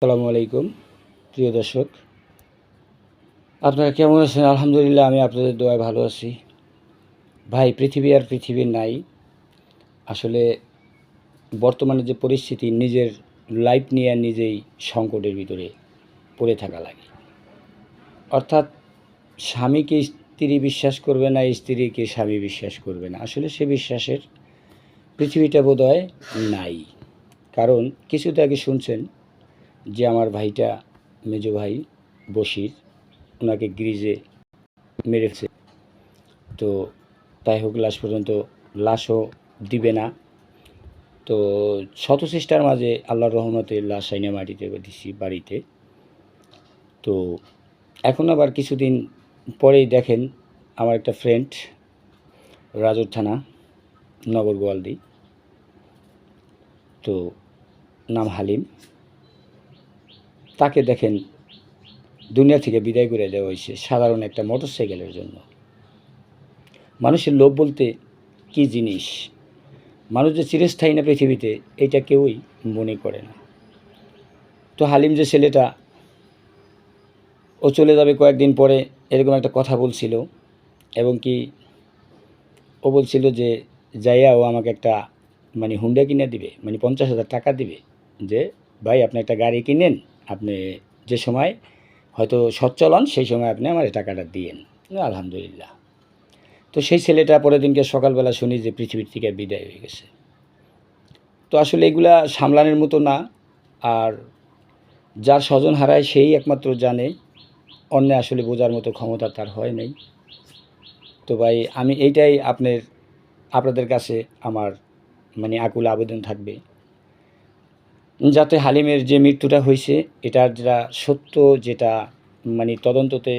আসসালামু আলাইকুম প্রিয় দর্শক, আপনারা কেমন আছেন? আলহামদুলিল্লাহ, আমি আপনাদের দোয়ায় ভালো আছি। ভাই, পৃথিবী আর পৃথিবীর নাই। আসলে বর্তমানে যে পরিস্থিতি, নিজের লাইফ নিয়ে নিজেই সংকটের ভিতরে পড়ে থাকা লাগে। অর্থাৎ স্বামীকে স্ত্রী বিশ্বাস করবে না, স্ত্রীকে স্বামী বিশ্বাস করবে না। আসলে সে বিশ্বাসের পৃথিবীটা বোধহয় নাই। কারণ কিছুদিন আগে শুনছেন যে আমার ভাইটা, মেজো ভাই বশির, ওনাকে গ্রিজে মেরেছে। তো তাই হোক, লাশ পর্যন্ত লাশও দিবে না। তো শত চেষ্টার মাঝে আল্লাহর রহমতে লাশ আইনে মাটিতে দিছি বাড়িতে। তো এখন আবার কিছুদিন পরেই দেখেন আমার একটা ফ্রেন্ড, রাজুর থানা, নগর গোয়ালদি, তো নাম হালিম, তাকে দেখেন দুনিয়া থেকে বিদায় করে দেওয়া হয়েছে সাধারণ একটা মোটরসাইকেলের জন্য। মানুষের লোভ বলতে কী জিনিস, মানুষ যে চিরস্থায়ী না পৃথিবীতে, এটা কেউই মনে করে না। তো হালিম যে ছেলেটা, ও চলে যাবে কয়েকদিন পরে, এরকম একটা কথা বলছিল। এবং কি ও বলছিল যে যাইয়া ও আমাকে একটা হুন্ডা কিনে দিবে, 50,000 টাকা দিবে, যে ভাই আপনি একটা গাড়ি কিনেন, আপনি যে সময় হয়তো সচ্ছল হন সেই সময় আপনি আমার এই টাকাটা দিয়েন। আলহামদুলিল্লাহ। তো সেই ছেলেটা পরের দিনকে সকালবেলা শুনি যে পৃথিবীর থেকে বিদায় হয়ে গেছে। তো আসলে এগুলা সামলানোর মতো না। আর যার স্বজন হারায় সেই একমাত্র জানে, অন্য আসলে বোঝার মতো ক্ষমতা তার হয় নাই। তো ভাই, আমি এইটাই আপনাদের কাছে আমার আকুল আবেদন থাকবে, যাতে হালিমের যে মৃত্যুটা হয়েছে এটার যেটা সত্য, যেটা তদন্ততে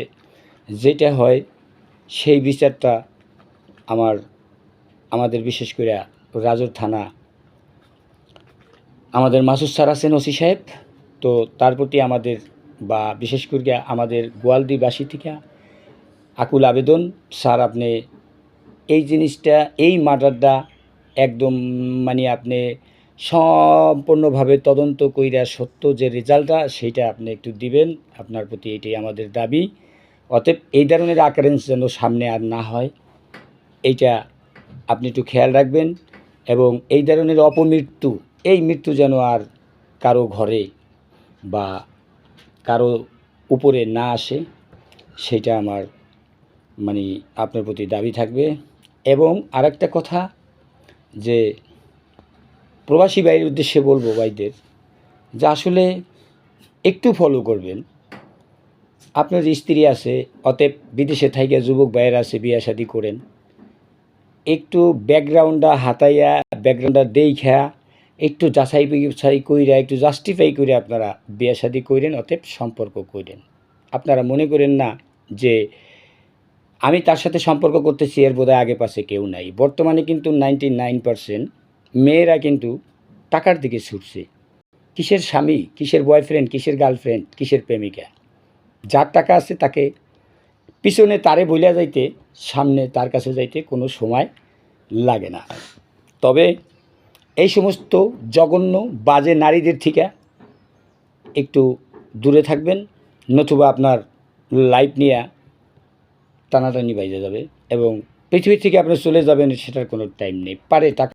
যেটা হয় সেই বিচারটা আমাদের বিশেষ করে রাজুর থানা, আমাদের মাসুদ স্যার আছেন ওসি সাহেব, তো তার প্রতি আমাদের বা বিশেষ করে আমাদের গোয়ালদিবাসী থেকে আকুল আবেদন, স্যার আপনি এই জিনিসটা, এই মার্ডারটা একদম আপনি সম্পূর্ণভাবে তদন্ত কইরা সত্য যে রেজাল্টটা সেইটা আপনি একটু দিবেন, আপনার প্রতি এটাই আমাদের দাবি। অতএব এই ধরনের আকারেন্স যেন সামনে আর না হয়, এইটা আপনি একটু খেয়াল রাখবেন। এবং এই ধরনের অপমৃত্যু, এই মৃত্যু যেন আর কারো ঘরে বা কারো উপরে না আসে, সেটা আমার আপনার প্রতি দাবি থাকবে। এবং আরেকটা কথা, যে প্রবাসী ভাইয়ের উদ্দেশ্যে বলবো, ভাইদের, যে আসলে একটু ফলো করবেন। আপনার স্ত্রী আছে, অতএব বিদেশে থাইকা যুবক ভাইয়ের আছে, বিয়া শাদি করেন, একটু ব্যাকগ্রাউন্ডটা হাতাইয়া, ব্যাকগ্রাউন্ডটা দেইখা, একটু যাচাই বাছাই কইরা, একটু জাস্টিফাই করে আপনারা বিয়া শাদি করেন, অতএব সম্পর্ক করেন। আপনারা মনে করেন না যে আমি তার সাথে সম্পর্ক করতেছি, এর বোধহয় আগে পাশে কেউ নাই। বর্তমানে কিন্তু 99% মেয়েরা কিন্তু টাকার দিকে ছুটছে। কিসের স্বামী, কিসের বয়ফ্রেন্ড, কিসের গার্লফ্রেন্ড, কিসের প্রেমিকা? যার টাকা আছে তাকে পিছনে তারে বইলা যাইতে, সামনে তার কাছে যাইতে কোনো সময় লাগে না। তবে এই সমস্ত জঘন্য বাজে নারীদের থেকে একটু দূরে থাকবেন, নতুবা আপনার লাইফ নিয়ে টানাটানি বাইজে যাবে এবং পৃথিবী থেকে আপনি চলে যাবেন, সেটার কোনো টাইম নেই। পারে টাকা